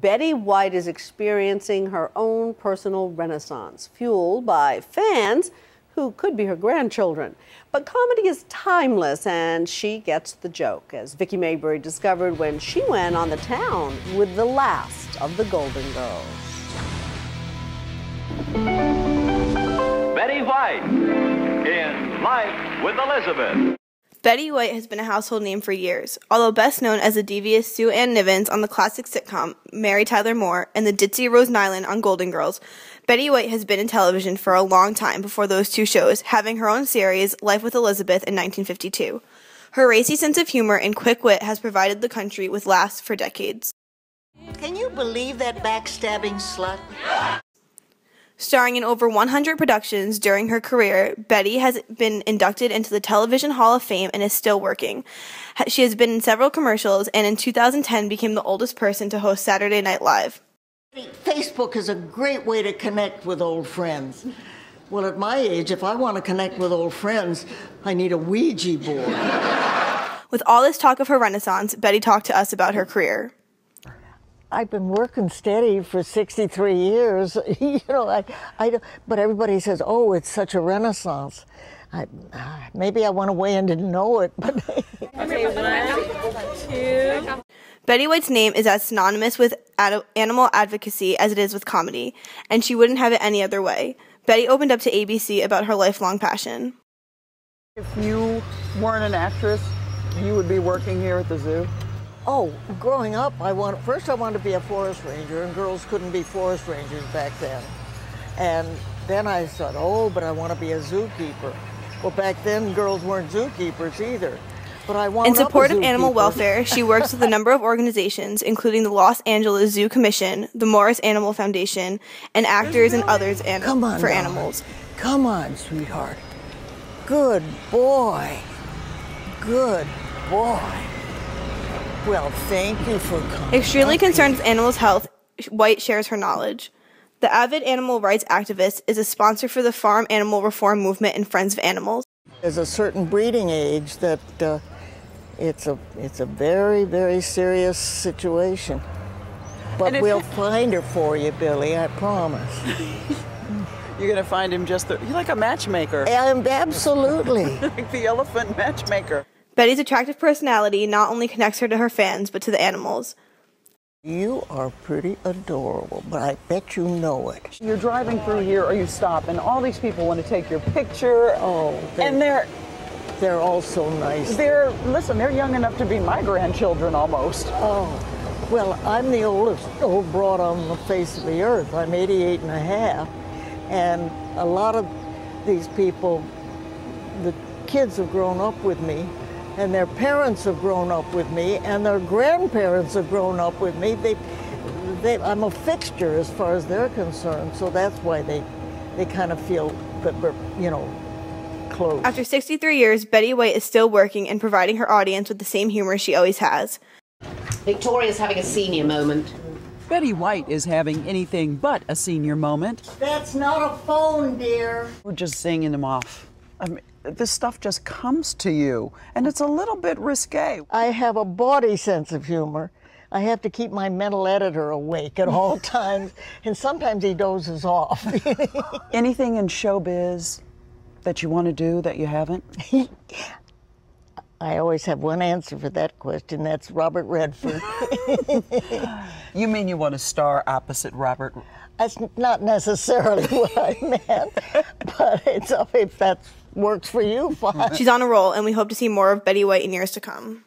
Betty White is experiencing her own personal renaissance, fueled by fans who could be her grandchildren. But comedy is timeless, and she gets the joke, as Vicki Maybury discovered when she went on the town with the last of the Golden Girls. Betty White in Life with Elizabeth. Betty White has been a household name for years. Although best known as the devious Sue Ann Nivens on the classic sitcom Mary Tyler Moore and the ditzy Rose Nyland on Golden Girls, Betty White has been in television for a long time before those two shows, having her own series, Life with Elizabeth, in 1952. Her racy sense of humor and quick wit has provided the country with laughs for decades. Can you believe that backstabbing slut? Starring in over 100 productions during her career, Betty has been inducted into the Television Hall of Fame and is still working. She has been in several commercials and in 2010 became the oldest person to host Saturday Night Live. Facebook is a great way to connect with old friends. Well, at my age, if I want to connect with old friends, I need a Ouija board. With all this talk of her renaissance, Betty talked to us about her career. I've been working steady for 63 years, but everybody says, oh, it's such a renaissance. Maybe I went away and didn't know it. But okay, 1, 2. Betty White's name is as synonymous with animal advocacy as it is with comedy, and she wouldn't have it any other way. Betty opened up to ABC about her lifelong passion. If you weren't an actress, you would be working here at the zoo? Oh, growing up, first I wanted to be a forest ranger, and girls couldn't be forest rangers back then. And then I thought, oh, but I want to be a zookeeper. Well, back then, girls weren't zookeepers either. But I wound In support up a of animal zookeeper. welfare, she works with a number of organizations, including the Los Angeles Zoo Commission, the Morris Animal Foundation, and Actors and Others for darling. Animals. Come on, sweetheart. Good boy. Good boy. Well, thank you for coming. Extremely concerned with animals' health, White shares her knowledge. The avid animal rights activist is a sponsor for the farm animal reform movement and Friends of Animals. There's a certain breeding age that it's a very, very serious situation. But we'll find her for you, Billy, I promise. You're going to find him you're like a matchmaker. Absolutely. Like the elephant matchmaker. Betty's attractive personality not only connects her to her fans, but to the animals. You are pretty adorable, but I bet you know it. You're driving through here, or you stop, and all these people want to take your picture. Oh, and they're all so nice. They're young enough to be my grandchildren almost. Oh, well, I'm the oldest old broad on the face of the earth. I'm 88 and a half, and a lot of these people, the kids have grown up with me, and their parents have grown up with me, and their grandparents have grown up with me. I'm a fixture as far as they're concerned, so that's why they kind of feel that we're, close. After 63 years, Betty White is still working and providing her audience with the same humor she always has. Victoria's having a senior moment. Betty White is having anything but a senior moment. That's not a phone, dear. We're just singing them off. I mean, this stuff just comes to you, and it's a little bit risque. I have a bawdy sense of humor. I have to keep my mental editor awake at all times, and sometimes he dozes off. Anything in showbiz that you want to do that you haven't? I always have one answer for that question. That's Robert Redford. You mean you want to star opposite Robert? That's not necessarily what I meant, but if that works for you, fine. She's on a roll, and we hope to see more of Betty White in years to come.